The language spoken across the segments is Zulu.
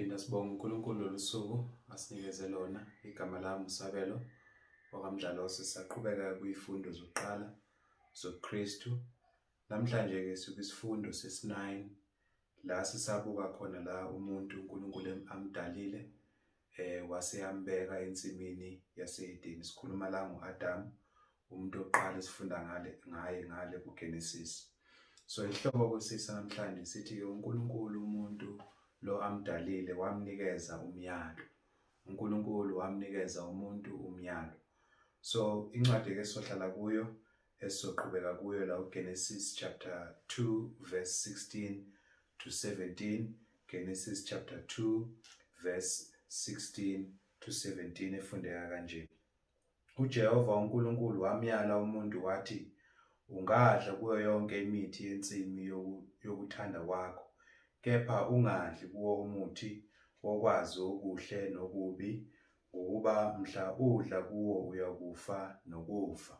Phinda sibonga uNkulunkulu losuku asinikeze lona. Igama lami Sabelo wakamdlalose. Saqhubeka kwizifundo zokuqala zoKristu. Namhlanje ke isifundo sesi-9 la sisabuka khona la umuntu uNkulunkulu amdalile waseyambeka ensimini yaseEdeni. Sikhuluma la ngo-Adam, umuntu oqala esifunda ngale kuGenesis. So isihloko kwesisa namhlanje sithi ke uNkulunkulu umuntu lo amdalile wamnikeza umyalo. uNkulunkulu wamnikeza umuntu umyalo. So incwadi ke sohlala kuyo esizoqhubeka kuyo la uGenesis chapter 2 verse 16 to 17. Genesis chapter 2 verse 16 to 17 efundeka kanje. uJehova uNkulunkulu wamyala umuntu wathi, ungadla kuyo yonke imithi yensimu yokuthanda kwakho, kepha ungadli kuwo umuthi wokwazi okuhle nokubi, ngokuba mhla udla kuwo uyakufa nokufa.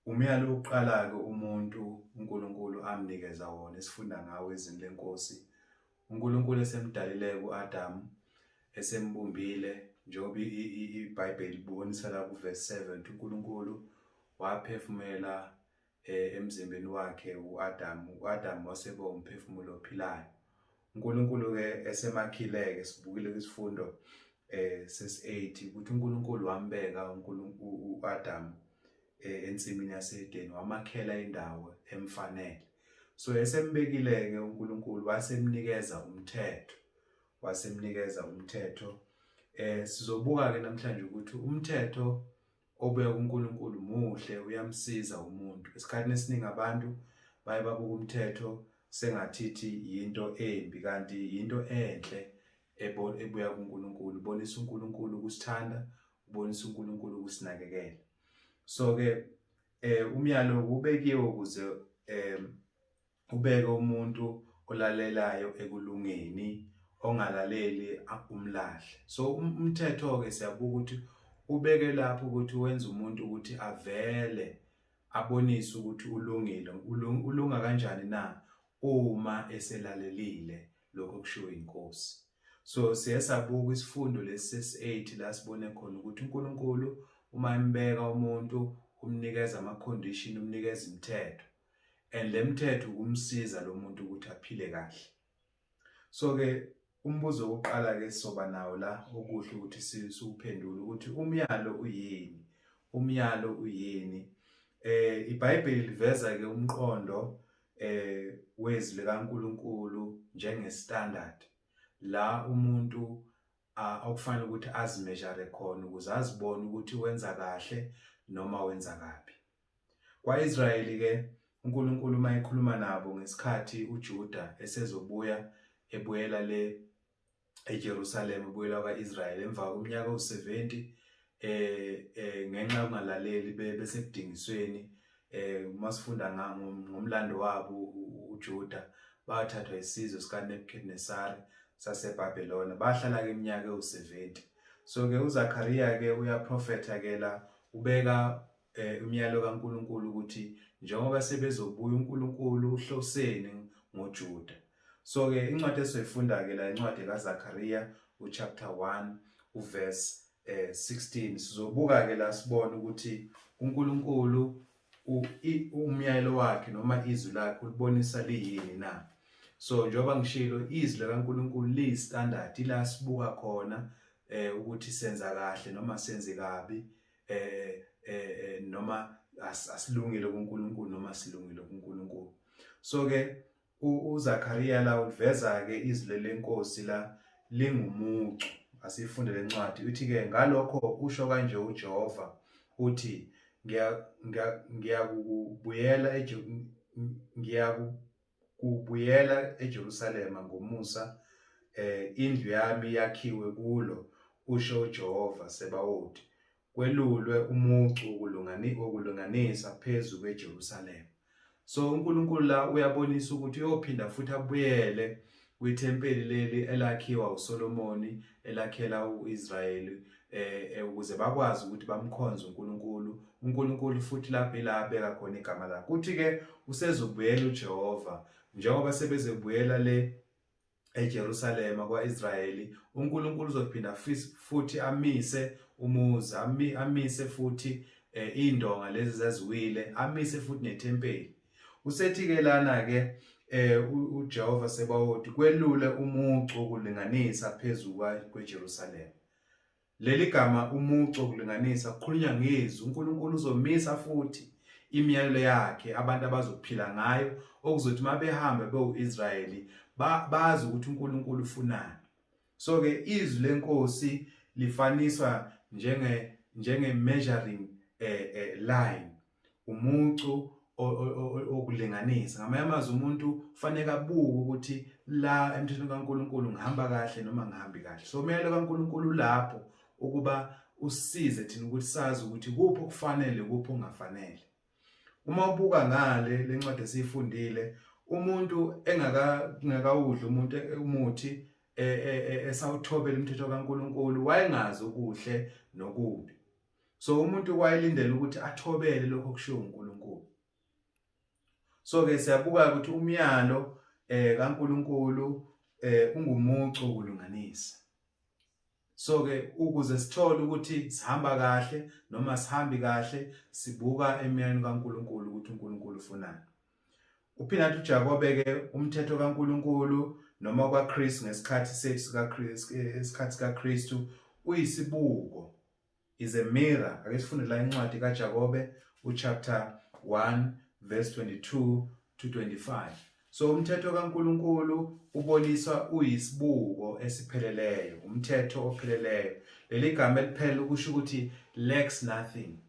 Umyalo oqala ke umuntu uNkulunkulu amnikeza wona esifunda ngawo ezini leNkosi. uNkulunkulu esemdalile kuAdam, esembumbile njengoba iBhayibheli libonisa la kuverse 7, uNkulunkulu waphefumela emzimbeni wakhe uAdam waseba umphefumulo ophilayo. uNkulunkulu ke esemakhileke sibukile kwisifundo sesi-8 ukuthi uNkulunkulu wambeka uAdam ensimini yaseEdeni, wamakhela indawo emfanele. So esembekile ke uNkulunkulu wasemnikeza umthetho. Sizobuka ke namhlanje ukuthi umthetho obuya kuNkulunkulu muhle, uyamsiza umuntu. Esikhathini esiningi abantu baye babuka umthetho sengathithi yinto embi, kanti yinto enhle ebuya kuNkulunkulu. Ubonisa uNkulunkulu ukusithanda, ubonisa uNkulunkulu ukusinakekela. So ke umyalo ubekiwe ukuze ubeke umuntu olalelayo ekulungeni, ongalaleli umlahle. So umthetho ke siyabuka ukuthi ubeke lapho ukuthi wenza umuntu ukuthi avele abonise ukuthi ulungile. Ulunga kanjani na? Uma eselalelile lokho kushiwo iNkosi. So siyasabuka isifundo lesi sesi-8 la sibone khona ukuthi uNkulunkulu uma embeka umuntu umnikeza ama-condition, umnikeza imithetho, and le mithetho ukumsiza lo muntu ukuthi aphile kahle. So ke umbuzo wokuqala ke sizoba nawo la okuhle ukuthi siwuphendule ukuthi umyalo uyini? Umyalo uyini? iBhayibheli liveza ke umqondo wezwi likaNkulunkulu njengestandard la umuntu okufanele ukuthi azimeasure khona ukuze azibone ukuthi wenza kahle noma wenza kabi. KwaIsrayeli ke uNkulunkulu uma ekhuluma nabo ngesikhathi uJuda ebuyela le eJerusalem, ebuyela kwaIsrayeli emva kweminyaka u-70 ngenxa yokungalaleli besekudingisweni. Masifunda ngomlando wabo uJuda bathathwa isizwe sikaNebukadnesari saseBhabhelona, bahlala ke iminyaka ewu-70. So ke uZachariah ke uyaprofetha ke la ubeka umyalo kaNkulunkulu ukuthi njengoba sebezobuya uNkulunkulu uhloseni ngoJuda. So ke incwadi esizoyifunda ke la incwadi kaZachariah chapter 1 uverse 16. Sizobuka ke la sibone ukuthi uNkulunkulu umyalo wakhe noma izwi lakhe ulibonisa liyini na. So njengoba ngishilo, izwi likaNkulunkulu liyistandard ila sibuka khona ukuthi senza kahle noma senze kabi, noma asilungile kuNkulunkulu noma silungile kuNkulunkulu. So ke uZachariah la uveza ke izwi leNkosi la lingumucu. Asifunde lencwadi uthi ke ngalokho usho kanje uJehova uthi, ngiyakubuyela eJerusalema ngomusa, indlu yami yakhiwe kulo, usho uJehova Sebawothi, kwelulwe umucu wokulinganisa phezu kweJerusalema. So uNkulunkulu la uyabonisa ukuthi uyophinda futhi abuyele kwithempeli leli elakhiwa uSolomoni, elakhela uIsrayeli ukuze bakwazi ukuthi bamkhonze uNkulunkulu futhi lapho ila abeka khona igama lakhe. Kuthi ke usezobuyela uJehova njengoba sebezebuyela le eJerusalema kwaIsrayeli, uNkulunkulu uzophinda futhi amise umuzi, amise futhi indonga lezi zaziwile, amise futhi nethempeli. Usethi-ke lana-ke uJehova Sebawothi kwelule umucu wokulinganisa phezu kweJerusalema. Leli gama umucu wokulinganisa kukhulunywa ngezwi. uNkulunkulu uzomisa futhi imiyalelo yakhe abantu abazophila ngayo, okuzothi mabehamba bewu-Israyeli bazi ukuthi uNkulunkulu ufunani. So-ke izwi leNkosi lifaniswa njenge measuring line, umucu wokulinganisa. Ngamanye amazwi umuntu kufanele abuke ukuthi la emthethweni kaNkulunkulu ngihamba kahle noma ngihambi kahle. So umyalelo kaNkulunkulu lapho ukuba usisize thina ukuthi sazi ukuthi kuphi okufanele kuphi okungafanele. Uma ubuka ngale lencwadi esiyifundile, umuntu engakawudli umuthi esawuthobela umthetho kaNkulunkulu wayengazi okuhle nokubi. So umuntu wayelindele ukuthi athobele lokho okushiwo uNkulunkulu. So-ke siyabuka ukuthi umyalo kaNkulunkulu ungumucu wokulinganisa. So-ke ukuze sithole ukuthi sihamba kahle noma sihambi kahle, sibuka emyalweni kaNkulunkulu ukuthi uNkulunkulu ufunani. Uphinda uthi uJakobe-ke umthetho kaNkulunkulu noma kwaKristu ngesikhathi sikaKristu uyisibuko, is a mirror. Ake sifunde la incwadi kaJakobe uchapter 1 verse 22 to 25. So umthetho kaNkulunkulu uboniswa uyisibuko esipheleleyo, umthetho opheleleyo. Leli gama eliphelele ukusho ukuthi lacks nothing.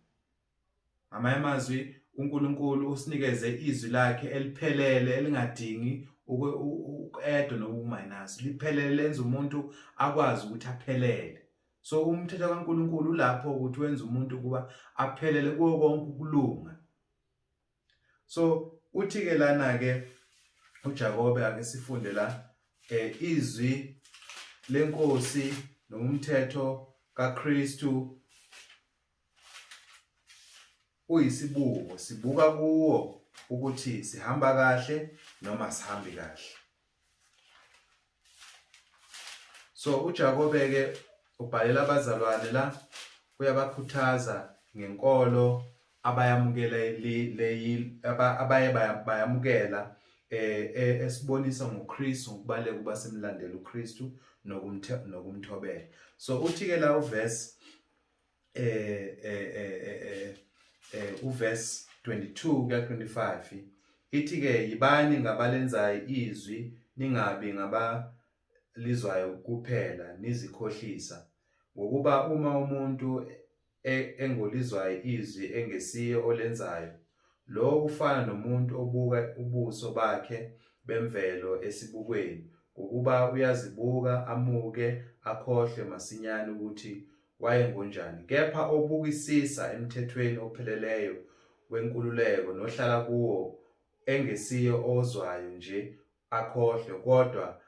Ngamanye amazwi uNkulunkulu usinikeze izwi lakhe eliphelele elingadingi uku-add noma uku-minus. Liphelele lenza umuntu akwazi ukuthi aphelele. So umthetho kaNkulunkulu lapho ukuthi wenza umuntu kuba aphelele kuwo konke ukulunga. So uthi-ke lana-ke uJakobe ake sifunde la izwi leNkosi noma umthetho kaKristu uyisibuko, sibuka kuwo ukuthi sihamba kahle noma sihambi kahle. So uJakobe-ke ubhalela abazalwane la uyabakhuthaza ngenkolo bayamukela esibonisa ngoKristu ngokubaleka kuba semlandela uKristu nokumthobela. So uthi-ke la uverse uverse 22 kuya 25 ithi-ke yibani ngabalenzayo izwi, ningabi ngabalizwayo kuphela nizikhohlisa, ngokuba uma umuntu engolizwayo izwi engesiyo olenzayo, lo ufana nomuntu obuka ubuso bakhe bemvelo esibukweni, ngokuba uyazibuka amuke akhohlwe masinyane ukuthi wayengonjani. Kepha obukisisa emthethweni opheleleyo wenkululeko nohlala kuwo engesiyo ozwayo nje akhohlwe, kodwa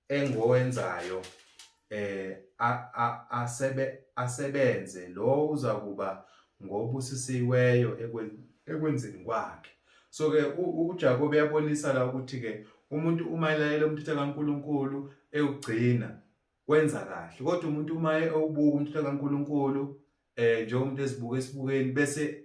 engowenzayo asebenze, lo uzakuba ngobusisiweyo ekwenzeni kwakhe. So-ke uJakobe uyabonisa la ukuthi-ke umuntu uma elalela umthetho kaNkulunkulu ewugcina wenza kahle, kodwa umuntu uma ewubuka umthetho kaNkulunkulu njengomuntu ezibuka esibukeni bese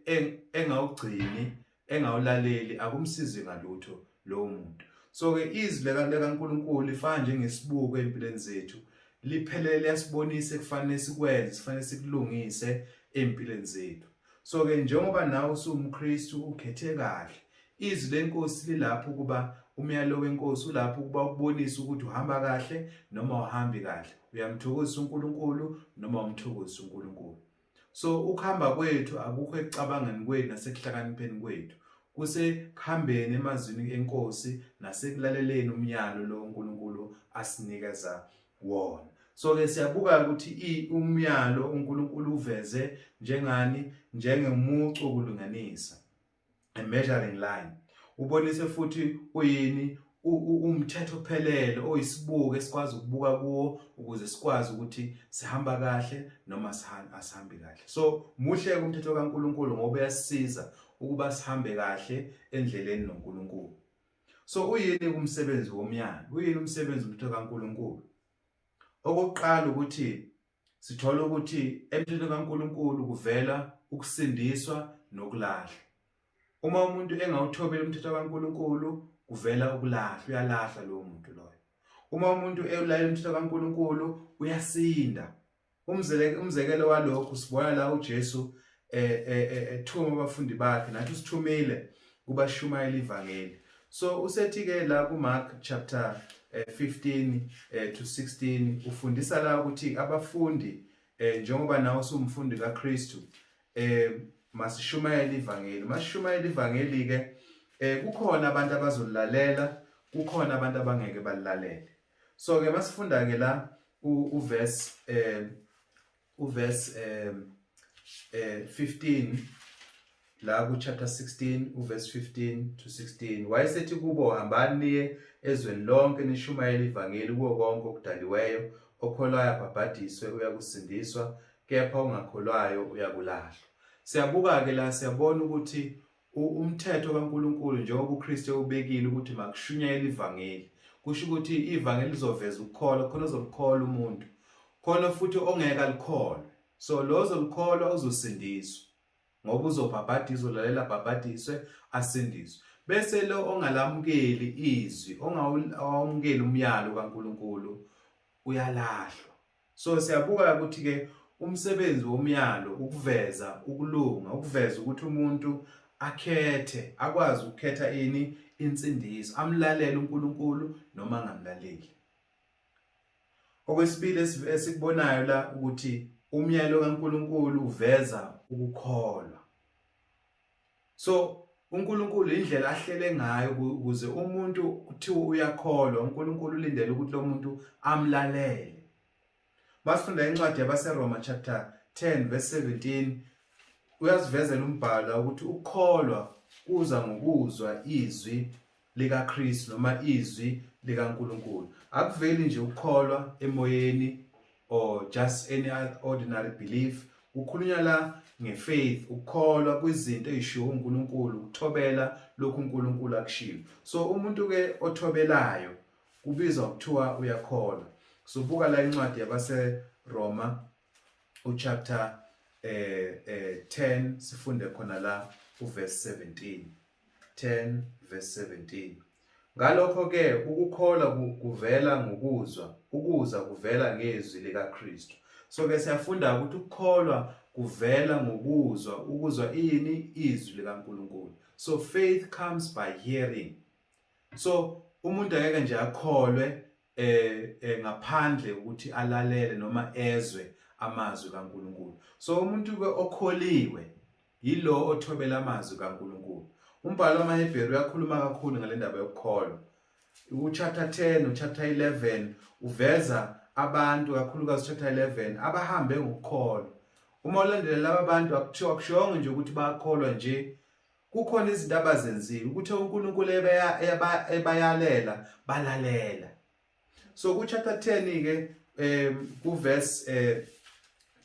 engawugcini, engawulaleli, akumsizi ngalutho lowo muntu. So-ke izwi likaNkulunkulu lifana njengesibuko empilweni zethu, liphelele liyasibonisa ekufanele sikwenze, sifanele sikulungise empilweni zethu. So-ke njengoba nawe usuwumKristu ukhethe kahle, izwi leNkosi lilapho ukuba umyalo weNkosi ulapho ukuba ukubonisa ukuthi uhamba kahle noma uhambi kahle, uyamthokozisa uNkulunkulu noma umthokozisa uNkulunkulu. So ukuhamba kwethu akukho ekucabangeni kwethu nasekuhlakanipheni kwethu, kusekuhambeni emazwini eNkosi nasekulaleleni umyalo lo uNkulunkulu asinikeza wona. So-ke siyabuka ukuthi umyalo uNkulunkulu uveze njengomucu wokulinganisa, a measuring line. Ubonise futhi uyini umthetho ophelele oyisibuko esikwazi ukubuka kuwo ukuze sikwazi ukuthi sihamba kahle noma asihambi kahle. So muhle umthetho kaNkulunkulu ngoba uyasisiza ukuba sihambe kahle endleleni noNkulunkulu. So uyini umsebenzi womyalo? Uyini umsebenzi kaNkulunkulu? Okokuqala ukuthi sithola ukuthi emthethweni kaNkulunkulu kuvela ukusindiswa nokulahla. Uma umuntu engawuthobeli umthetho kaNkulunkulu kuvela ukulahla, uyalahla lowo muntu loyo. Uma umuntu ewulalela umthetho kaNkulunkulu uyasinda. Umzekelo walokho sibona la uJesu ethuma abafundi bakhe, nathi usithumile kubashumayela ivangeli. So usethi ke la kuMark chapter 15 to 16 ufundisa la ukuthi abafundi njengoba nawe usumfundi kaKristu masishumayela ivangeli. Masishumayela ivangeli ke kukhona abantu abazolilalela, kukhona abantu abangeke balilalele. So ke masifunda ke la uverse 15 la ku chapter 16 uverse 15 to 16 wayesethi kubo hambani niye ezweni lonke nishumayela ivangeli kuwo konke okudaliweyo, okholwayo abhabhadiswe uyakusindiswa, kepha ongakholwayo uyakulahlwa. Siyabuka ke la siyabona ukuthi umthetho kaNkulunkulu njengoba uKristu ubekile ukuthi makushunyayele ivangeli, kusho ukuthi ivangeli lizoveza ukukholwa, khona uzokholwa umuntu, khona futhi ongeke alikholwe. So lo ozokholwa uzosindiswa ngoba uzobhabhadiswa, ulalela abhabhadiswe asindiswe. Bese lo ongalamukeli izwi, ongawamukeli umyalo kaNkulunkulu uyalahlwa. So siyabuka ukuthi ke umsebenzi womyalo ukuveza ukulunga, ukuveza ukuthi umuntu akhethe, akwazi ukukhetha ini insindiso, amlalele uNkulunkulu noma angamlaleli. Okwesibili esikubonayo la ukuthi umyalo kaNkulunkulu uveza ukukholwa. So uNkulunkulu indlela ahlele ngayo ukuze umuntu kuthiwa uyakholwa, uNkulunkulu ulindele ukuthi lo muntu amlalele. Masifunda incwadi yabaseRoma chapter 10 verse 17 uyasivezela umbhalo ukuthi ukukholwa kuza ngokuzwa izwi likaKristu noma izwi likaNkulunkulu. Akuveli nje ukukholwa emoyeni or just any ordinary belief. Ukhulunywa la ngefaith, ukukholwa kwizinto ezishiwo uNkulunkulu, ukuthobela lokhu uNkulunkulu akushiwo. So umuntu ke othobelayo kubizwa kuthiwa uyakholwa. So buka la incwadi yabaseRoma uchapter 10 sifunde khona la uverse 17. 10 verse 17. Ngalokho ke ukukholwa kuvela ngokuzwa, ukuzwa kuvela ngezwi likaKristu. So ke siyafunda ukuthi ukukholwa kuvela ngokuzwa, ukuzwa ini izwi likaNkulunkulu. So faith comes by hearing. So umuntu angeke nje akholwe ngaphandle ukuthi alalele noma ezwe amazwi kaNkulunkulu. So umuntu ke okholiwe yilo othobela amazwi kaNkulunkulu. Umbhalo wamaHebheru uyakhuluma kakhulu ngale ndaba yokukholwa. Uchapter 10 uchapter 11 uveza abantu kakhulukazi chapter 11 abahambe ngokukholwa. Uma ulandelela laba bantu akuthiwa kushongo nje ukuthi bayakholwa nje, kukhona izinto abazenzile ukuthi uNkulunkulu ebayalela balalela. So ku chapter 10 ke ku verse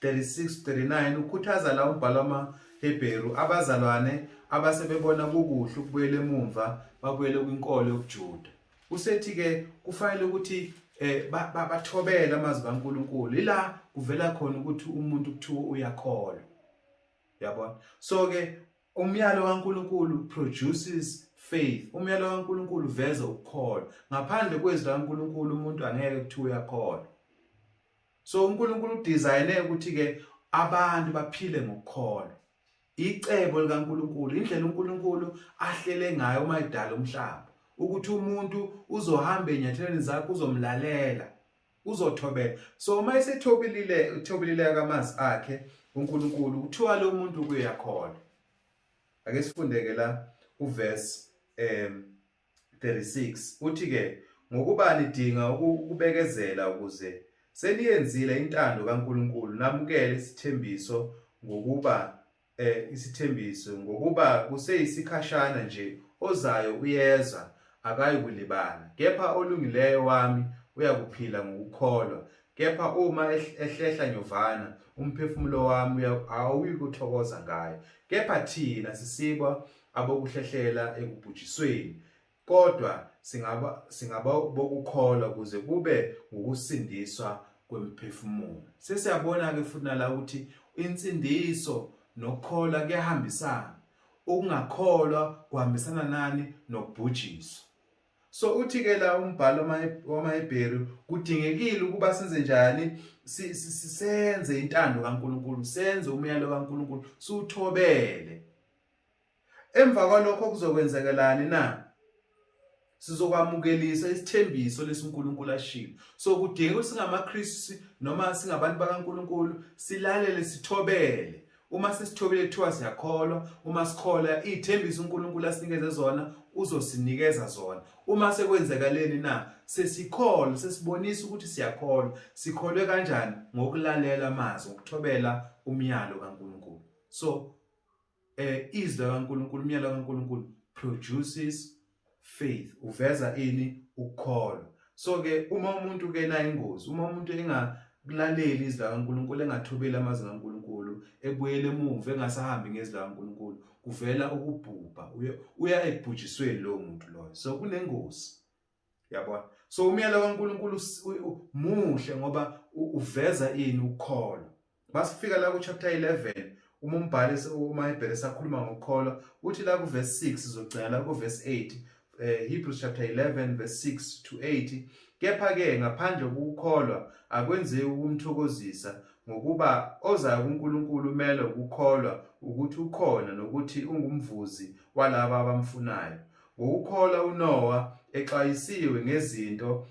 36-39 ukhuthaza la umbhalo wamaHebheru abazalwane abasebebona kukuhle ukubuyela emumva babuyele kwinkolo yokuJuda. Usethi ke kufanele ukuthi bathobele amazwi kaNkulunkulu. Ila kuvela khona ukuthi umuntu kuthiwa uyakholwa. Yabona? So ke umyalo kaNkulunkulu produces faith. Umyalo kaNkulunkulu uveza ukukholwa. Ngaphandle kwezwi kaNkulunkulu umuntu angeke kuthiwa uyakholwa. So uNkulunkulu udesigne ukuthi ke abantu baphile ngokukholwa. Icebo likaNkulunkulu, indlela uNkulunkulu ahlele ngayo uma edala umhlaba, ukuthi umuntu uzohamba enyathelweni zakhe, uzomlalela, uzothobela. So uma esethobelile kamazwi akhe uNkulunkulu kuthiwa lo muntu uyakholwa. Ake sifunde ke la uverse 36 uthi ke ngokuba nidinga ukubekezela ukuze seniyenzile intando kaNkulunkulu namukele isithembiso ngokuba kuseyisikhashana nje, ozayo uyeza akayi kulibala, kepha olungileyo wami uyakuphila ngokukholwa, kepha uma ehlehla nyovana umphefumulo wami awuyikuthokoza ngayo, kepha thina sisibwa abokuhlehlela ekubhujisweni, kodwa singaba bokukholwa kuze kube ukusindiswa kwemphefumulo. Sesiyabona ke futhi nala ukuthi insindiso nokukholwa kuyahambisana. Ukungakholwa kuhambisana nani? Nokubhujiswa. So uthi ke la umbhalo wamaHebheru kudingekile ukuba senze njani? Senze intando kaNkulunkulu, senze umyalo kaNkulunkulu, siwuthobele. Emva kwalokho kuzokwenzekelani na? Sizokwamukelisa isithembiso lesiNkulunkulu ashilo. So kudingeka ukuthi singamaKristu noma singabantu bakaNkulunkulu silalele sithobele. Uma sesithobele kuthiwa siyakholwa, uma sikholwa ithembiso uNkulunkulu asinikeze zona uzosinikeza zona. Uma sekwenzekaleni na? Sesikholwa, sesibonisa ukuthi siyakholwa. Sikholwe kanjani? Ngokulalela amazwi, ngokuthobela umyalo kaNkulunkulu. So izwi likaNkulunkulu, umyalo kaNkulunkulu produces faith. Uveza ini? Ukukholwa. So ke uma umuntu ke na ingozi, uma umuntu engakulaleli izwi likaNkulunkulu, engathobeli amazwi kaNkulunkulu, ebuyele emuva engasahambi ngezwi likaNkulunkulu, kuvela ukubhubha, uya ekubhujisweni lo muntu loyo. So kunengozi. Yabona? So umyalo kaNkulunkulu muhle ngoba uveza ini? Ukukholwa. Masifika la ku chapter 11, uma umbhali umaHebheru esakhuluma ngokukholwa, uthi la ku verse 6 sizogcina la ku verse 8, Hebrews chapter 11 verse 6 to 8. Kepha ke ngaphandle kokukholwa akwenziwe ukumthokozisa, ngokuba ozayo kuNkulunkulu umele ukukholwa ukuthi ukhona nokuthi ungumvuzi walabo abamfunayo. Ngokukholwa uNowa exwayisiwe ngezinto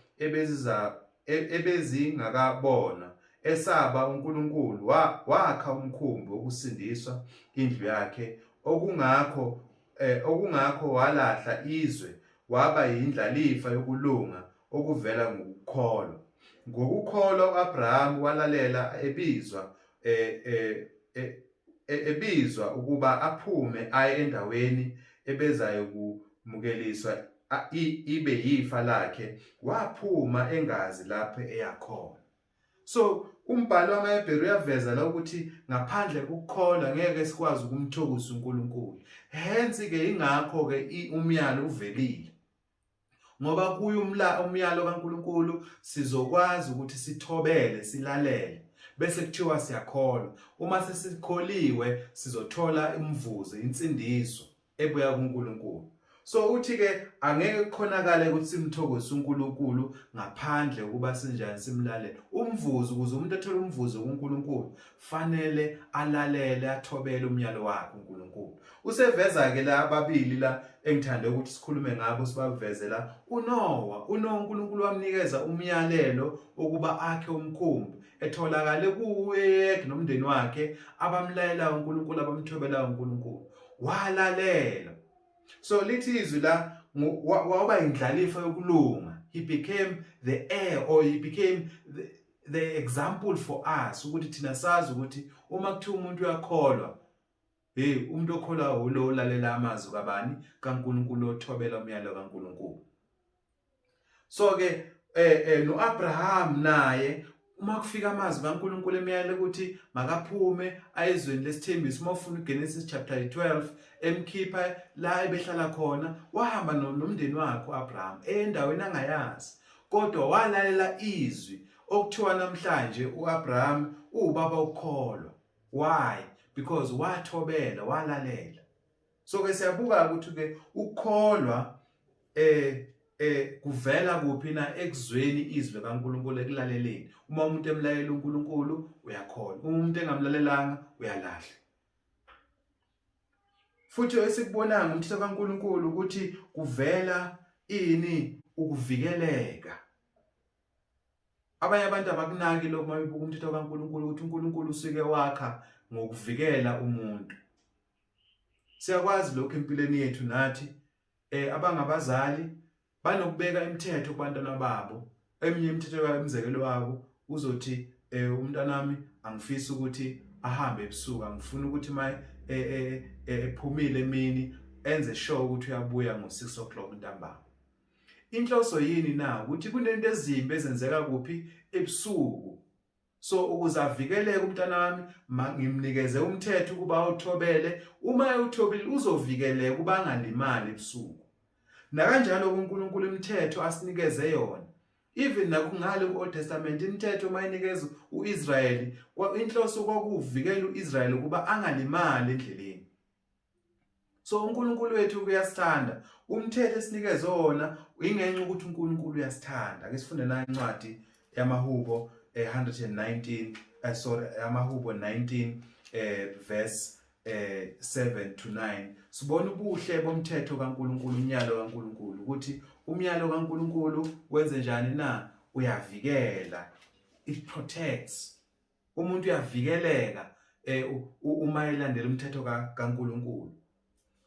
ebezingakabona, esaba uNkulunkulu, wakha umkhumbi wokusindiswa indlu yakhe, okungakho walahla izwe, waba yindlalifa yokulunga okuvela ngokukholwa. Ngokukholwa uAbraham walalela ebizwa ukuba aphume aye endaweni ebezayo kumukeliswa ibe yifa lakhe, waphuma engazi lapho eyakhona. So umbhalo wamaHebheru uyaveza la ukuthi ngaphandle kokukholwa ngeke sikwazi ukumthokoza uNkulunkulu. Hence ke ingakho ke umyalo uvelile. Ngoba kuyo umyalo kaNkulunkulu sizokwazi ukuthi sithobele, silalele, bese kuthiwa siyakholwa. Uma sesikholiwe sizothola umvuzo, insindiso ebuya kuNkulunkulu. So uthi ke angeke kukhonakale ukuthi simthokoze uNkulunkulu ngaphandle kuba sinjani simlalele. Umvuzo, ukuze umuntu athole umvuzo kuNkulunkulu, fanele alalele, athobele umyalo wakhe uNkulunkulu. Useveza ke la ababili la engithande ukuthi sikhulume ngabo, sibaveze la. uNowa uNkulunkulu wamnikeza umyalelo ukuba akhe umkhumbi, etholakale kuye nomndeni wakhe abamlalela uNkulunkulu, abamthobela uNkulunkulu. Walalela. So lithi izwi la waba indlalifa yokulunga. He became the heir, or he became the example for us, ukuthi thina sazi ukuthi uma kuthiwa umuntu uyakholwa, umuntu okholwa ulo ulalela amazwi kabani? kaNkulunkulu, othobela umyalo kaNkulunkulu. So ke noAbraham naye uma kufika amazwi kaNkulunkulu emyalelo ukuthi makaphume ayezweni lesithembiso, uma ufuna uGenesis chapter 12, emkhipha la ebehlala khona, wahamba nomndeni wakhe uAbraham endaweni angayazi, kodwa walalela izwi okuthiwa namhlanje uAbraham ubaba ukholwa. Why? Because wathobela, walalela. So ke siyabuka ukuthi ke ukukholwa kuvela kuphi na? Ekuzweni izwi kaNkulunkulu, ekulaleleni. Uma umuntu emlalela uNkulunkulu uyakholwa, uma umuntu engamlalelanga uyalahla. Futhi esikubonanga umthetho kaNkulunkulu ukuthi kuvela ini? Ukuvikeleka. Abanye abantu abakunaki lokho uma bebuka umthetho kaNkulunkulu ukuthi uNkulunkulu usuke wakha ngokuvikela umuntu. Siyakwazi lokho empilweni yethu nathi abangabazali banokubeka imithetho kubantwana babo. Eminye imithetho yomzekelo wabo uzothi umntanami angifisi ukuthi ahambe ebusuku, angifuni ukuthi maye ephumile emini enze sure ukuthi uyabuya ngo6 o'clock ntambama. Inhloso yini na? Ukuthi kunento ezimbi ezenzeka kuphi? Ebusuku. So ukuze avikeleke umntanami, ngimnikeze umthetho ukuba awuthobele. Uma ewuthobile uzovikeleka kuba angalimali ebusuku. Nakanjalo uNkulunkulu imithetho asinikeze yona. Even nakungale ku-Old Testament imithetho mayinikeza uIsrayeli, inhloso kwakuvikela uIsrayeli kuba angalimali endleleni. So uNkulunkulu wethu uyasithanda. Umthetho esinikeze wona ingenxa ukuthi uNkulunkulu uyasithanda. Ake sifunde la incwadi yamaHubo 119 yamaHubo 19 verse 7 to 9. Sibona ubuhle bomthetho kaNkulunkulu, umyalo kaNkulunkulu, ukuthi umyalo kaNkulunkulu wenze njani na? Uyavikela. It protects. Umuntu uyavikeleka uma elandela umthetho kaNkulunkulu.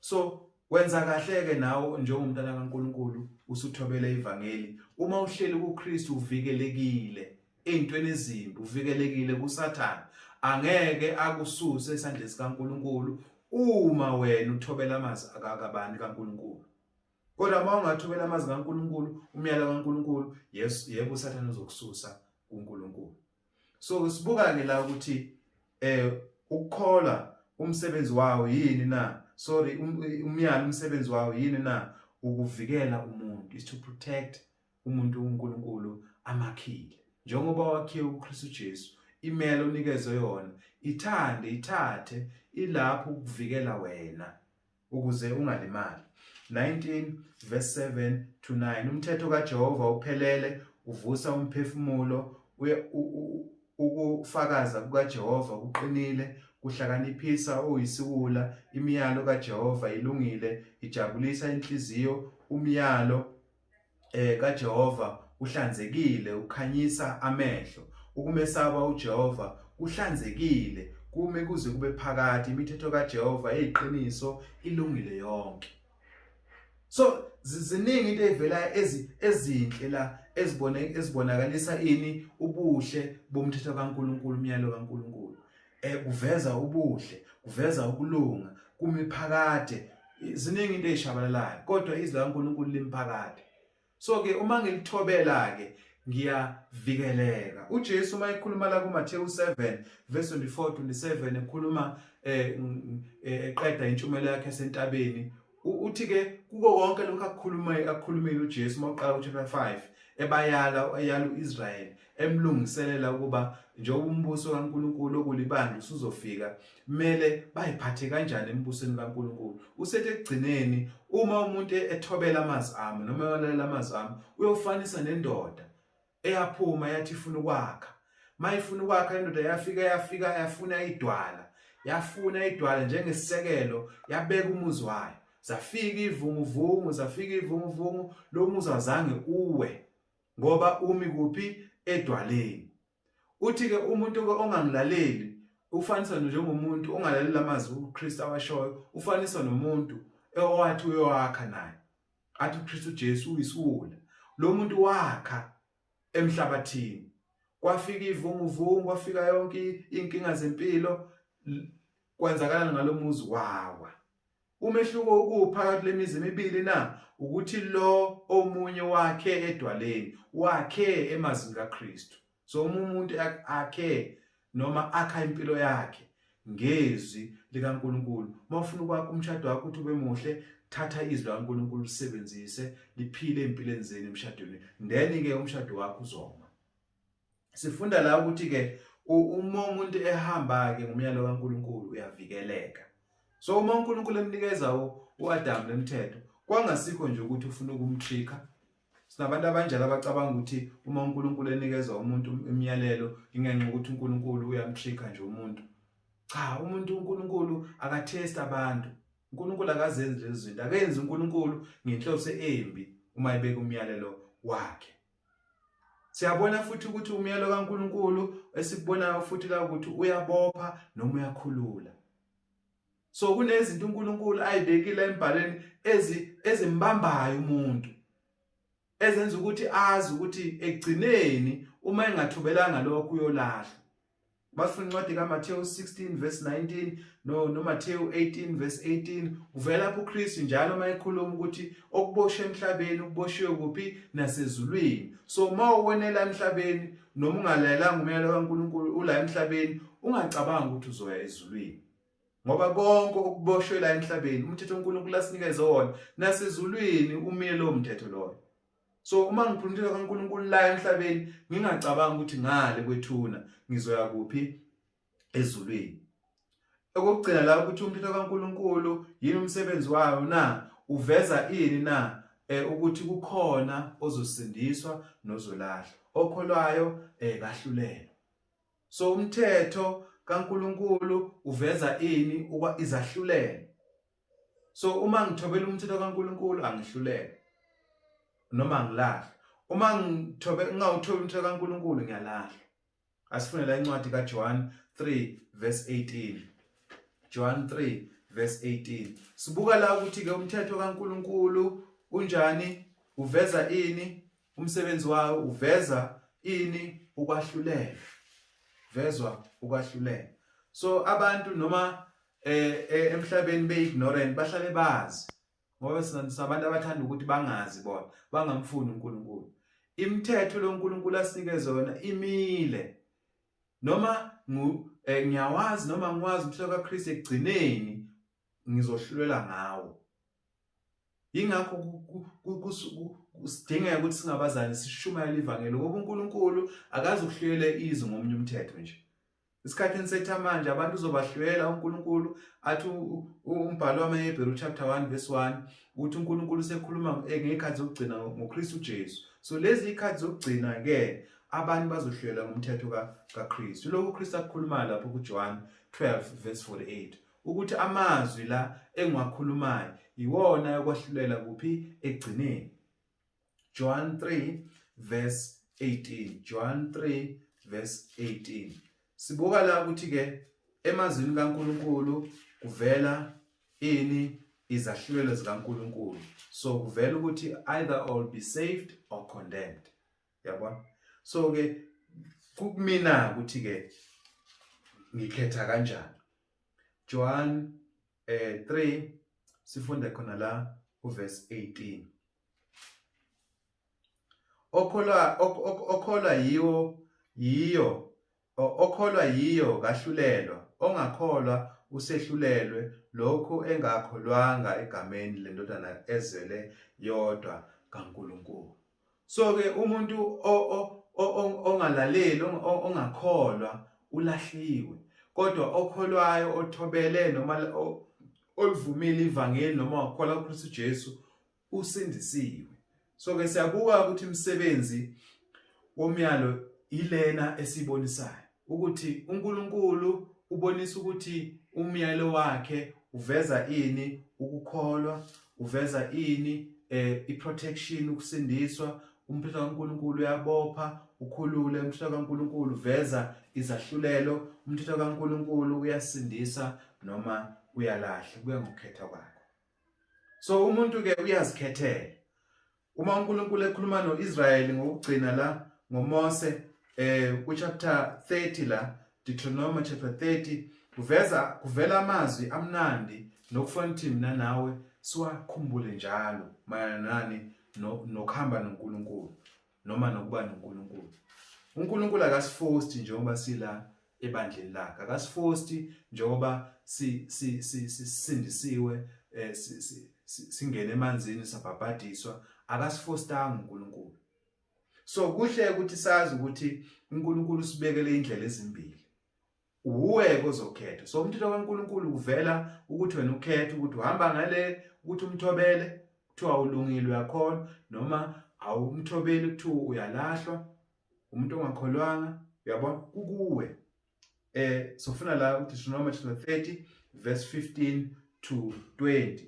So wenza kahle ke nawo njengomntana kaNkulunkulu usuthobele ivangeli. Uma uhleli kuKristu uvikelekile ezintweni ezimbi, uvikelekile kuSathane. Angeke akususe esandleni sikaNkulunkulu uma wena uthobela amazwi akabani kaNkulunkulu. Kodwa uma ungathobela amazwi kaNkulunkulu, umyalo kaNkulunkulu, yes, yebo uSathane uzokususa kuNkulunkulu. So sibuka ke la ukuthi ukukholwa umsebenzi wawo yini na? Umyalo umsebenzi wawo yini na? Ukuvikela umuntu, is to protect umuntu uNkulunkulu amakhile. Njengoba wakhiwe kuKristu Jesu, imelo unikezwe yona, ithathe ilapho ukuvikela wena ukuze ungalimali. 19 verse 7 to 9. Umthetho kaJehova uphelele, uvusa umphefumulo, ukufakaza kukaJehova kuqinile, kuhlakaniphisa oyisiwula. Imiyalo kaJehova ilungile, ijabulisa inhliziyo. Umyalo kaJehova uhlanzekile, ukhanyisa amehlo. Ukumesaba uJehova uhlanzekile, kuze kube phakade. Imithetho kaJehova eyiqiniso, ilungile yonke. So ziningi into ezivela ezinhle la ezibonakalisa ini ubuhle bomthetho kaNkulunkulu, umyalo kaNkulunkulu. Kuveza ubuhle, kuveza ukulunga, kumiphakade. Ziningi into ezishabalalayo, kodwa izwi laNkulunkulu limphakade. So ke uma ngilithobela ke ngiyavikeleka. UJesu uma ekhuluma la kuMathewu 7 verse 24-27 ekhuluma eqeda intshumayelo yakhe esentabeni, uthi ke kuko konke lokho akukhulumile uJesu mawuqala uChapter 5 eyala uIsrayeli, emlungiselela ukuba njengoba umbuso kaNkulunkulu okulibandla usuzofika, kumele bayiphathe kanjani embusweni kaNkulunkulu. Usethe ekugcineni, uma umuntu ethobela amazwi ami noma elalela amazwi ami, uyofanisa nendoda eyaphuma yathi ifuna ukwakha. Mayifuna ukwakha indoda yafika yafuna idwala njengesisekelo, yabeka umuzi wayo. Zafika ivunguvungu, lo muzi azange uwe ngoba umi kuphi? Edwaleni. Uthi ke umuntu ongangilaleli ufanisa njengomuntu ongalalela amazwi uKristu awashoyo, ufanisa nomuntu owathi uyowakha naye. Athi uKristu Jesu uyisiwula. Lo muntu wakha emhlabathini. Kwafika ivunguvungu, kwafika yonke inkinga zempilo, kwenzakala ngalomuzi wawa. Umehluko ukuphakathi lemizi emibili na ukuthi lo omunye wakhe edwaleni, wakhe emazwini kaKristu. So umuntu akhe noma akha impilo yakhe ngezwi likaNkulunkulu. Mawufuna ukwakha umshado wakho ukuthi ube muhle, thatha izwi laNkulunkulu lisebenzise, liphile empilweni zenu emshadweni. Then ke umshado wakho uzoma. Sifunda la ukuthi ke uma umuntu ehamba ke ngomyalo kaNkulunkulu uyavikeleka. So uma uNkulunkulu emnikeza uAdam lemithetho, kwangasikho nje ukuthi ufuna ukumtrika. Sinabantu abanjalo abacabanga ukuthi uma uNkulunkulu enikeza umuntu imiyalelo ingenxa ukuthi uNkulunkulu uyamtrika nje umuntu. Cha, uNkulunkulu akathesta abantu. uNkulunkulu akazenzi lezi zinto. Akenzi uNkulunkulu ngenhloso embi uma ebeka umyalelo wakhe. Siyabona futhi ukuthi umyalo kaNkulunkulu esikubonayo futhi la ukuthi uyabopha noma uyakhulula. So kunezinto uNkulunkulu ayibekile embhalweni ezimbambayo umuntu, ezenza ukuthi azi ukuthi ekugcineni uma engathobelanga lokho uyolahla. Basifuna incwadi kaMathewu 16 verse 19 noMathewu 18 verse 18, uvela lapho uKristu njalo uma ekhuluma ukuthi okuboshwe emhlabeni ukuboshiwe kuphi? Nasezulwini. So uma uwenela emhlabeni noma ungalalelanga umyalo kaNkulunkulu ula emhlabeni, ungacabanga ukuthi uzoya ezulwini, ngoba konke okuboshwe la emhlabeni umthetho kaNkulunkulu asinikeze wona nasezulwini umile lo mthetho loyo. So uma ngiphula umthetho kaNkulunkulu la emhlabeni ngingacabanga ukuthi ngale kwethuna ngizoya kuphi ezulwini. Okugcina la ukuthi umthetho kaNkulunkulu yini umsebenzi wayo na, uveza ini na, ukuthi kukhona ozosindiswa nozolahla, okholwayo kahlulelo. So umthetho kaNkulunkulu uveza ini izahlulelo. So uma ngithobela umthetho kaNkulunkulu angihlulele noma ngilahla. Uma ngingawuthobi umthetho kaNkulunkulu ngiyalahla. Asifunela incwadi kaJohn 3 verse 18. John 3 verse 18. Sibuka la ukuthi ke umthetho kaNkulunkulu unjani, uveza ini, umsebenzi wayo uveza ini, ukwahlulela. Vezwa ukwahlulela. So abantu noma emhlabeni beignorant bahlale bazi, ngoba sinabantu abathanda ukuthi bangazi bona, bangamfuni uNkulunkulu. Imithetho lo uNkulunkulu asinikeze yona imile. Noma ngiyawazi noma ngiwazi umthetho kaKristu ekugcineni ngizohlulela ngawo. Yingakho kusidingeka ukuthi singabazali sishumayele ivangeli ngoba uNkulunkulu akazi ukuhlulela izwe ngomunye umthetho nje. Isikhathini sethu manje abantu uzobahlulela uNkulunkulu athi umbhalo wamaHebrew chapter 1 verse 1 ukuthi uNkulunkulu usekhuluma ngezikhathi zokugcina ngoKristu Jesu. So lezi izikhathi zokugcina ke abantu bazohlulela ngomthetho kaKristu. Lokho uKristu akukhuluma lapho kuJohn 12 verse 48 ukuthi amazwi la engiwakhulumayo iwona yokwahlulela kuphi ekugcineni. John 3 verse 18. John 3 verse 18. Sibuka la ukuthi ke emazwini kaNkulunkulu kuvela ini, izahlulelo zikaNkulunkulu. So kuvela ukuthi either all be saved or condemned. Yabona? So ke kumina ukuthi ke ngikhetha kanjani. John 3 sifunda khona la uverse 18. Okholwa yiyo kahlulelwa, ongakholwa usehlulelwe lokho engakholwanga egameni lendodana ezele yodwa kaNkulunkulu. So ke umuntu ongalaleli ongakholwa ulahliwe, kodwa okholwayo othobele noma olivumile ivangeli noma wakholwa kuKristu Jesu usindisiwe. So ke siyabuka ukuthi umsebenzi womyalo ilena esibonisayo ukuthi uNkulunkulu ubonisa ukuthi umyalo wakhe uveza ini, ukukholwa, uveza ini iprotection, ukusindiswa. Umthetho kaNkulunkulu uyabopha, ukhulule. Umthetho kaNkulunkulu uveza izahlulelo. Umthetho kaNkulunkulu uyasindisa noma uyalahla, kuya ngokukhetha kwakho. So umuntu ke uyazikhethela. Uma uNkulunkulu ekhuluma noIsrayeli ngokugcina la ngoMose chapter 30 la Deuteronomy chapter 30 kuvela amazwi amnandi nokufuna ukuthi mina nawe siwakhumbule njalo mayelana nokuhamba noNkulunkulu noma nokuba noNkulunkulu. uNkulunkulu akasifosti njengoba sila ebandleni lakhe, akasifosti njengoba sisindisiwe singene emanzini sabhabhadiswa, akasifostanga uNkulunkulu. So kuhle ukuthi sazi ukuthi uNkulunkulu usibekele indlela ezimbili. Uwe ozokhetha. So umthetho kaNkulunkulu uvela ukuthi wena ukhethe ukuthi uhamba ngale, ukuthi umthobele kuthiwa ulungile uyakhona, noma awumthobeli kuthiwa uyalahlwa, umuntu ongakholwanga, uyabona kukuwe. Sofuna la uDeuteronomy chapter 30 verse 15 to 20.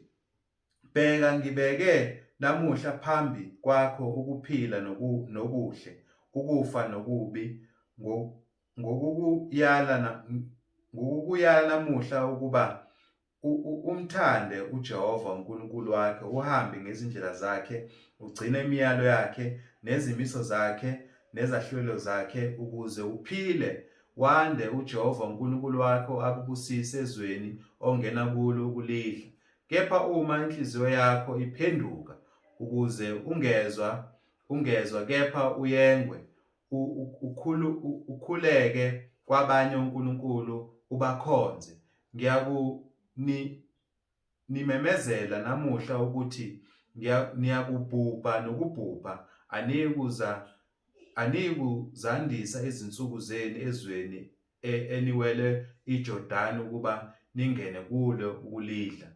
Bheka ngibeke namuhla phambi kwakho ukuphila nokuhle, ukufa nokubi, ngokukuyala namuhla ukuba umthande uJehova uNkulunkulu wakhe, uhambe ngezindlela zakhe, ugcine imiyalo yakhe nezimiso zakhe nezahlulelo zakhe, ukuze uphile wande uJehova uNkulunkulu wakho akubusise ezweni ongena kulo ukulidla. Kepha uma inhliziyo yakho iphenduka ukuze ungezwa kepha uyengwe, ukhuleke kwabanye uNkulunkulu ubakhonze, nimemezela namuhla ukuthi niyakubhubha nokubhubha, anikuzandisa izinsuku zenu ezweni eniwele iJordani ukuba ningene kulo ukulidla.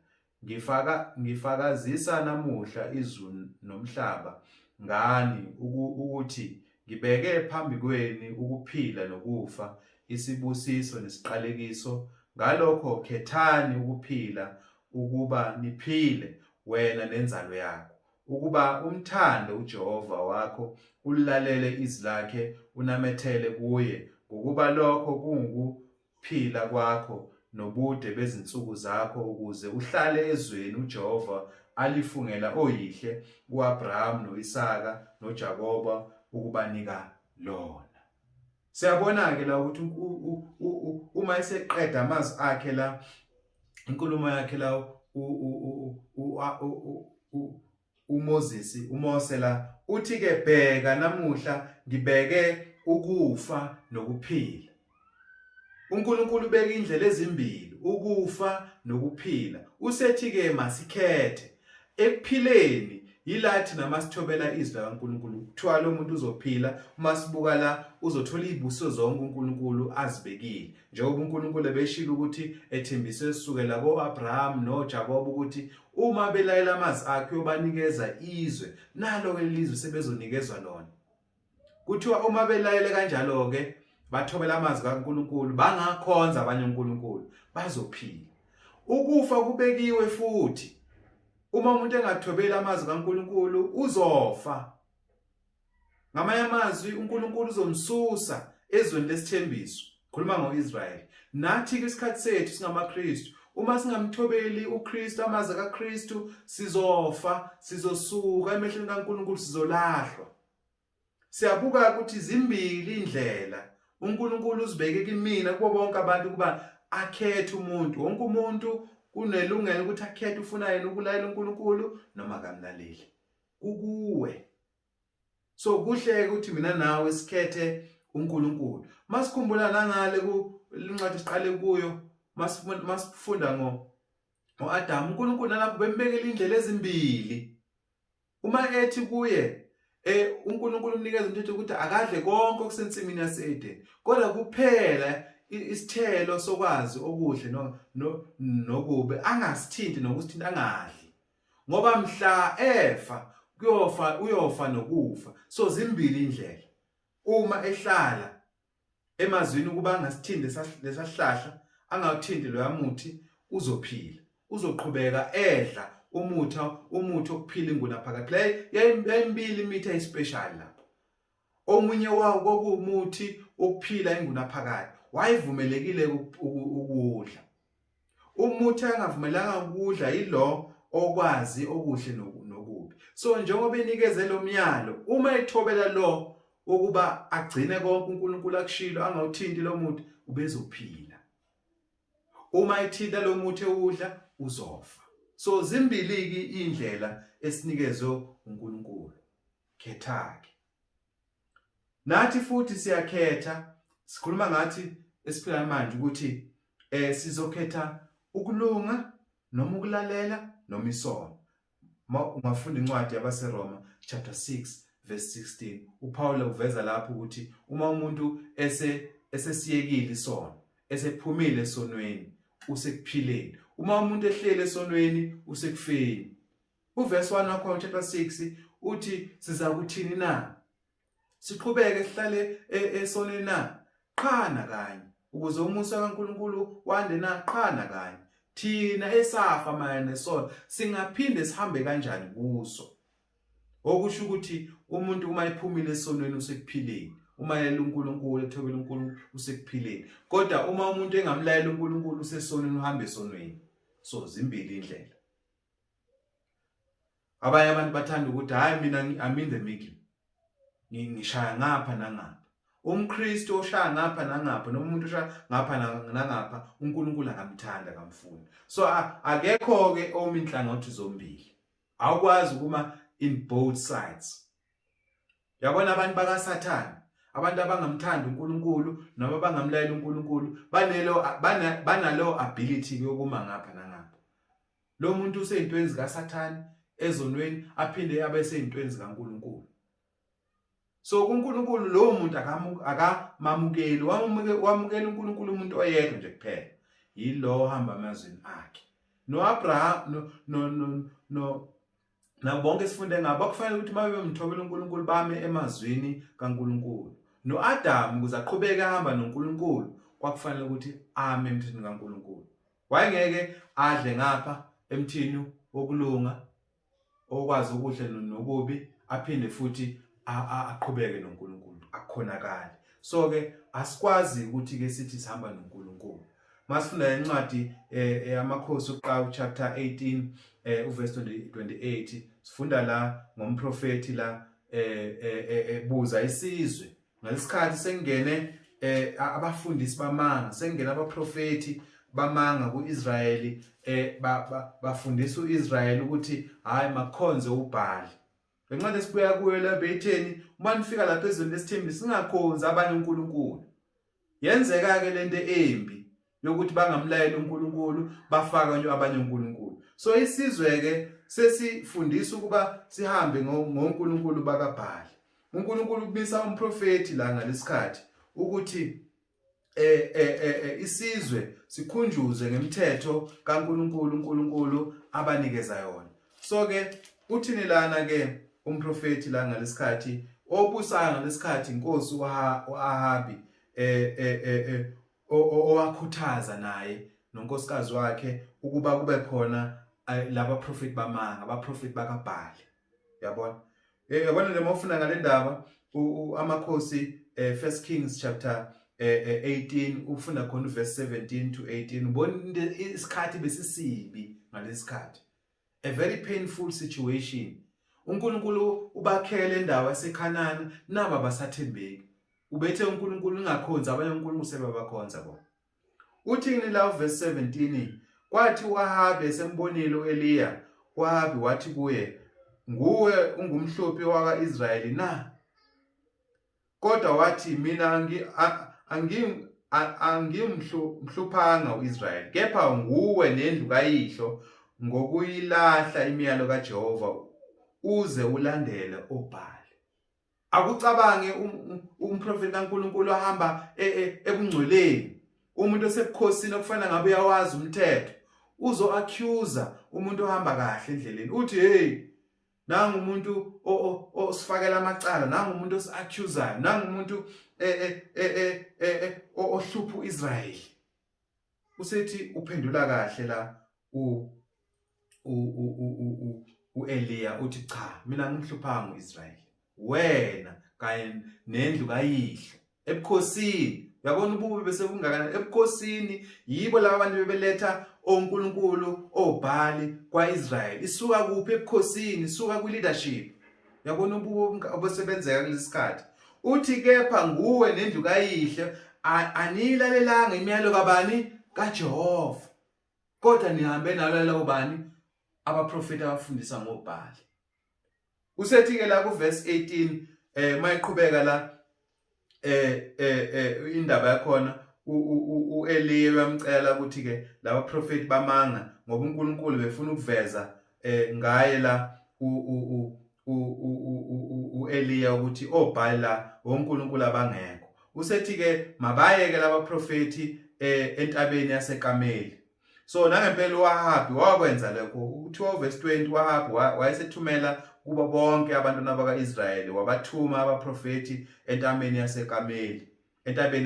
Ngifakazisa namuhla izulu nomhlaba ngani ukuthi ngibeke phambi kwenu ukuphila nokufa, isibusiso nesiqalekiso. Ngalokho khethani ukuphila ukuba niphile wena nenzalo yakho, ukuba umthande uJehova wakho, ulalele izwi lakhe, unamethele kuye, ngokuba lokho kungukuphila kwakho nobude bezinsuku zakho, ukuze uhlale ezweni uJehova alifungela oyihle uAbraham noIsaka noJakoba ukubanika lona. Siyabona ke la ukuthi uma eseqeda amazwi akhe la, inkulumo yakhe la uMose la uthi ke bheka namuhla ngibeke ukufa nokuphila. uNkulunkulu ubeka indlela ezimbili, ukufa nokuphila. Usethi ke masikhethe. Ekuphileni yilathi namasithobela izwi likaNkulunkulu. Kuthiwa lo muntu uzophila, uma sibuka la uzothola izibusiso zonke uNkulunkulu azibekile. Njengoba uNkulunkulu ebeshilo ukuthi ethembise esukela koAbraham noJakob ukuthi uma belalela amazwi akhe uyobanikeza izwe, nalo ke lizwe sebezonikezwa lona. Kuthiwa uma belayele kanjalo ke bathobela amazwi kaNkulunkulu, bangakhonza abanye uNkulunkulu, bazophila. Ukufa kubekiwe futhi. Uma umuntu engathobeli amazwi kaNkulunkulu uzofa. Ngamanye amazwi uNkulunkulu uzomsusa ezweni lesithembiso. Khuluma ngoIsrayeli. Nathi ke isikhathi sethu singamaKristu, uma singamthobeli uKristu, amazwi kaKristu, sizofa, sizosuka emehlweni kaNkulunkulu, sizolahlwa. Siyabuka ukuthi zimbili indlela uNkulunkulu uzibeke kimina kubo bonke abantu ukuba akhethe umuntu. Wonke umuntu kunelungelo ukuthi akhethe ufuna yena ukulalela uNkulunkulu noma kamlaleli. Kukuwe. So kuhle ukuthi mina nawe sikhethe uNkulunkulu. Masikhumbula nangale lincwadi siqale kuyo, masifunda ngoAdam, uNkulunkulu nalapho bembekela indlela ezimbili. Uma ethi kuye uNkulunkulu umnikeza umthetho ukuthi akadle konke okusensimini yase-Edeni, kodwa kuphela isithelo sokwazi okuhle nokubi, angasithinti nokusithinta, angadli. Ngoba mhla efa uyofa nokufa. So zimbili indlela. Uma ehlala emazwini ukuba angasithindi lesasihlahla, angawuthindi loya muthi, uzophila. Uzoqhubeka edla umuthi okuphila ingunaphakade. Le yayimbili imithi eyispecial lapho. Omunye wawo kokumuthi okuphila ingunaphakade, wayevumelekile ukudla. Umuthi angavumelanga ukudla yilo okwazi okuhle nokubi. So njengoba enikeze lo myalo, uma ethobela lo ukuba agcine konke uNkulunkulu akushilo, angawuthinti lo muthi, ubezophila. Uma ethinta lo muthi ewudla, uzofa. So zimbili indlela esinikezwe uNkulunkulu. Khethake. Nathi futhi siyakhetha, sikhuluma ngathi esiphila manje ukuthi sizokhetha ukulunga noma ukulalela noma isono. Ungafunda incwadi yabaseRoma chapter 6 verse 16. uPaul uveza lapho ukuthi uma umuntu esesiyekile isono, esephumile esonweni, usekuphileni. Uma umuntu ehlele esonweni, usekufeni. Uverse 1 wakho chapter 6 uthi siza kuthini na? Siqhubeke sihlale esonweni na? Qhana kanye. Ukuze umusa kaNkulunkulu wande na? Qhana kanye. Thina esafa mayana nesono singaphinde sihambe kanjani kuso? Okusho ukuthi umuntu uma ephumile esonweni usekuphileni. Uma yela uNkulunkulu, ethobela uNkulunkulu, usekuphileni. Kodwa uma umuntu engamlayela uNkulunkulu usesonweni, uhamba esonweni. So zimbili indlela. Abanye abantu bathanda ukuthi hayi mina I'm in the middle. Ngishaya ngapha nangapha. UmKristu oshaya ngapha nangapha, noma umuntu oshaya ngapha nangapha, uNkulunkulu akamthanda, akamfuni. So akekho ke omi inhlangothi zombili. Awukwazi ukuma in both sides. Yabona abantu bakaSathane, Abantu abangamthandi uNkulunkulu noma bangamlayeli uNkulunkulu banalo ability yokuma ngapha nangapha. Lo muntu useyintweni zikaSathane ezonweni aphinde abe seyintweni zikaNkulunkulu. So uNkulunkulu lo muntu akamamukeli, wamukela uNkulunkulu umuntu oyedwa nje kuphela. Yilo ohamba amazweni akhe. NoAbraham bonke sifunde ngabo kufanele ukuthi mabe bemthobela uNkulunkulu bame emazwini kaNkulunkulu. NoAdam ukuze aqhubeke ahamba noNkulunkulu kwakufanele ukuthi ame emthini kaNkulunkulu. Wayengeke adle ngapha emthini wokulunga okwazi ukuhle nokubi aphinde futhi aqhubeke noNkulunkulu akukhonakala. So ke asikwazi ukuthi ke sithi sihamba noNkulunkulu. Masifunda incwadi yamakhosi uqala chapter 18 uverse 28 sifunda la ngomprofeti la ebuza isizwe ngalesikhathi sengene abafundisi bamanga, sengene abaprofeti bamanga kuIsrayeli bafundisa uIsrayeli ukuthi hayi makhonze uBhali. Ngenxa lesibuya kuyo la betheni uma nifika lapha ezweni lesithembiso singakhonza abanye uNkulunkulu. Yenzeka ke lento embi yokuthi bangamlayeli uNkulunkulu bafaka abanye uNkulunkulu. So isizwe ke sesifundisa ukuba sihambe ngoNkulunkulu bakaBhali. uNkulunkulu kubisa umprofeti la ngalesikhathi ukuthi isizwe sikhunjuze ngemithetho kaNkulunkulu uNkulunkulu abanikeza yona. So ke uthini lana ke umprofeti la ngalesikhathi obusa ngalesikhathi inkosi uAhabi owakhuthaza naye nonkosikazi wakhe ukuba kube khona laba prophet bamanga, abaprofeti bakaBhali. Yabona? Yabona nje mawufuna ngale ndaba amakhosi 1 Kings chapter 18 ufunda khona verse 17 to 18 ubona isikhathi besisibi ngalesikhathi. A very painful situation. uNkulunkulu ubakhele indawo yaseKhanani naba basathembeki. Ubethe uNkulunkulu ungakhonza abanye uNkulunkulu sebabakhonza bona. Uthini la verse 17 kwathi uAhabi esembonile uEliya uAhabi wathi kuye nguwe ungumhluphi wakaIsrayeli na? Kodwa wathi mina angimhluphanga uIsrayeli kepha nguwe nendlu kayihlo ngokuyilahla imiyalo kaJehova uze ulandele oBhali. Akucabange umprofeti kaNkulunkulu ahamba ebungcweleni, umuntu osebukhosini okufana ngabe uyawazi umthetho, uzo accuse umuntu ohamba kahle endleleni. Uthi hey, nangu umuntu osifakela amacala, nangu umuntu osi-accusayo, nangu umuntu ohlupha uIsrayeli. Usethi uphendula kahle la uEliya uthi cha, mina ngimhluphanga uIsrayeli. Wena kanye nendlu kayihlo ebukhosini. Uyabona ububi bese bungakanani ebukhosini, yibo laba abantu bebeletha oNkulunkulu oBhali kwaIsrayeli. Isuka kuphi ebukhosini? Isuka kwileadership. Uyabona ububi obusebenzeka kulesikhathi. Uthi kepha nguwe nendlu kayihlo anilalelanga imiyalo kabani? kaJehova. Kodwa nihambe nalalela ubani? Abaprofeti abafundisa ngoBhali. Usethi ke la ku verse 18 mayiqhubeka la indaba yakhona uEliya uyamcela ukuthi ke laba prophet bamanga ngoba uNkulunkulu befuna ukuveza ngaye la uEliya ukuthi oBhali la woNkulunkulu abangekho. Usethi ke mabayeke laba prophet entabeni yaseKameli. So nangempela uAhabi wakwenza lokho. Uthiwa verse 20 uAhabi wayesethumela kuba bonke abantwana bakaIsrayeli, wabathuma abaprofeti entabeni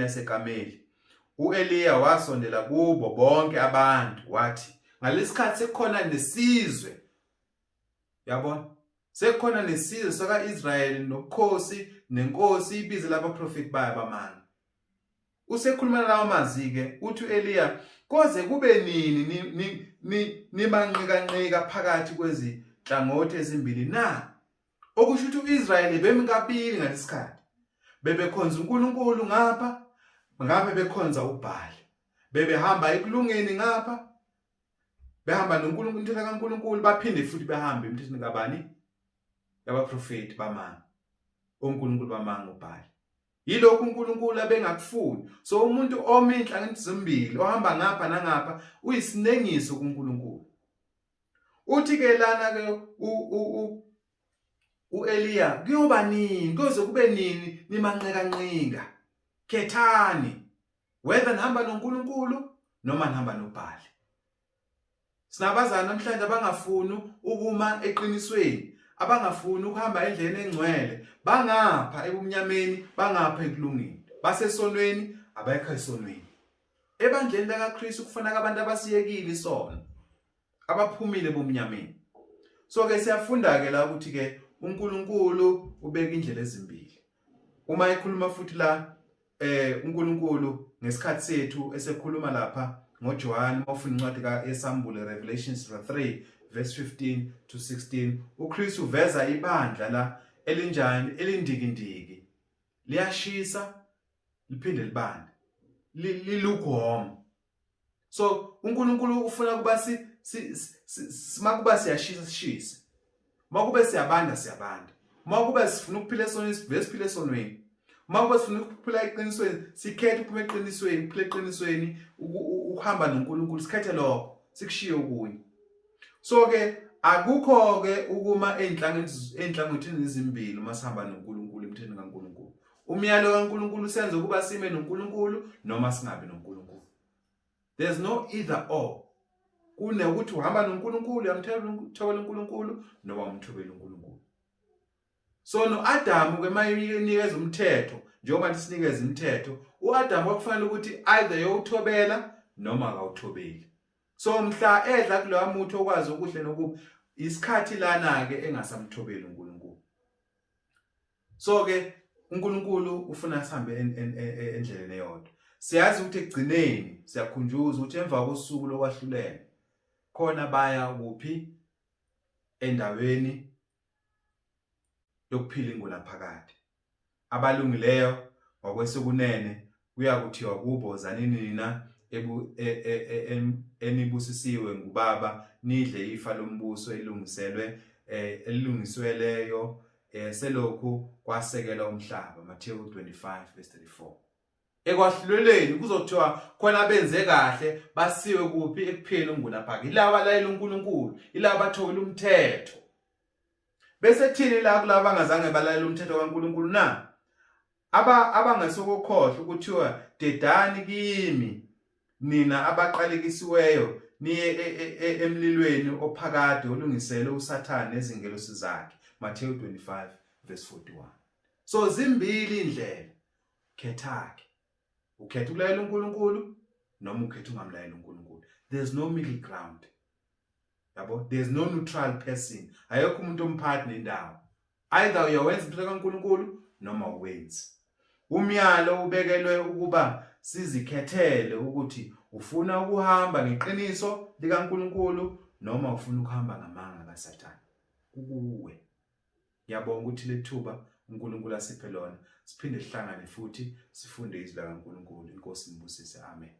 yaseKameli. uEliya wasondela kubo bonke abantu wathi ngalesikhathi sekukhona nesizwe. Yabona? Sekukhona nesizwe sakaIsrayeli nobukhosi nenkosi ibize labaprofeti baya bamanga. Usekhuluma lawo mazwi ke uthi uEliya koze kube nini nibanqika phakathi kwezinhlangothi ezimbili na? Okusho ukuthi uIsrayeli bemi kabili ngalesikhathi. Bebekhonza uNkulunkulu ngapha, ngabe bekhonza uBhali. Bebehamba ekulungeni ngapha, behamba noNkulunkulu into kaNkulunkulu baphinde futhi behambe emthethweni kabani? Yabaprofeti bamanga. oNkulunkulu bamanga uBhali. Yilokhu uNkulunkulu abengakufuni. So umuntu ome inhlanga ezimbili ohamba ngapha nangapha uyisinengiso kuNkulunkulu. Uthi ke lana ke uEliya kuyoba nini kuze kube nini nimanqekanqinga khethani whether nihamba noNkulunkulu noma nihamba noBhali. Sinabazana namhlanje abangafuni ukuma eqinisweni, abangafuni ukuhamba endleleni engcwele, bangapha ebumnyameni, bangapha ekulungeni, basesonweni abayikho esonweni. Ebandleni likaKristu kufanele abantu abasiyekile isono, abaphumile ebumnyameni. So ke siyafunda ke la ukuthi ke uNkulunkulu ubeka indlela ezimbili. Uma ekhuluma futhi la uNkulunkulu ngesikhathi sethu esekhuluma lapha ngoJohn ofuna incwadi kaEsambulo Revelations 3 verse 15 to 16, uKristu uveza ibandla la elinjani elindikindiki, liyashisa liphinde libande, lilukhoma. So uNkulunkulu ufuna kuba simakuba siyashisa sishise, makube siyabanda siyabanda, makube sifuna ukuphila esonweni siphila esonweni, makube sifuna ukuphila eqinisweni sikhethe ukuphila eqinisweni, ukuphila eqinisweni, ukuhamba noNkulunkulu sikhethe lokho sikushiye okunye. So ke akukho ke ukuma enhlangothini ezimbili uma sihamba noNkulunkulu emthethweni kaNkulunkulu. Umyalo kaNkulunkulu senze kuba sime noNkulunkulu noma singabe noNkulunkulu. There's no either or. Kunokuthi uhamba noNkulunkulu uyamthobela uNkulunkulu noma umthobela uNkulunkulu. So noAdamu ke mayinikeza umthetho, njengoba sinikeza imithetho, uAdamu kwakufanele ukuthi either yowuthobela noma akawuthobeli. So mhla edla kuloya muntu okwazi okuhle nokubi, isikhathi lana ke engasamthobeli uNkulunkulu. So ke uNkulunkulu ufuna sihambe endleleni eyodwa. Siyazi ukuthi ekugcineni siyakhunjuza ukuthi emva kosuku lokwahlulela khona baya kuphi endaweni yokuphila ingunaphakade. Abalungileyo ngokwesokunene kuyakuthiwa kubo zanini nina enibusisiwe ngubaba nidle ifa lombuso elungiselwe elungisweleyo selokhu kwasekela umhlaba. Matthew 25 verse 34. Ekwahluleleni kuzothiwa khona benze kahle basiwe kuphi ekupheni ungunaphakade, ilaba layela uNkulunkulu, ilaba bathobela umthetho. Bese thini la kulabo bangazange balayela umthetho kaNkulunkulu na? Abangasokukhohlwa ukuthiwa dedani kimi nina abaqalekisiweyo niye emlilweni ophakade olungiselwe uSathane nezingelosi zakhe. Matthew 25 verse 41. So zimbili indlela, khethake. Ukhetha ukulayela uNkulunkulu noma ukhetha ungamlayela uNkulunkulu. There's no middle ground. Yabo, there's no neutral person. Ayekho umuntu omphathi nendawo. Either uyawenza umthetho kaNkulunkulu noma uwenzi. Umyalo ubekelwe ukuba sizikhethele ukuthi ufuna ukuhamba ngeqiniso likaNkulunkulu noma ufuna ukuhamba ngamanga kaSathane. Kuwe. Ngiyabonga ukuthi lethuba uNkulunkulu asiphe lona. Siphinde sihlangane futhi sifunde izwi likaNkulunkulu. iNkosi imbusise. Amen.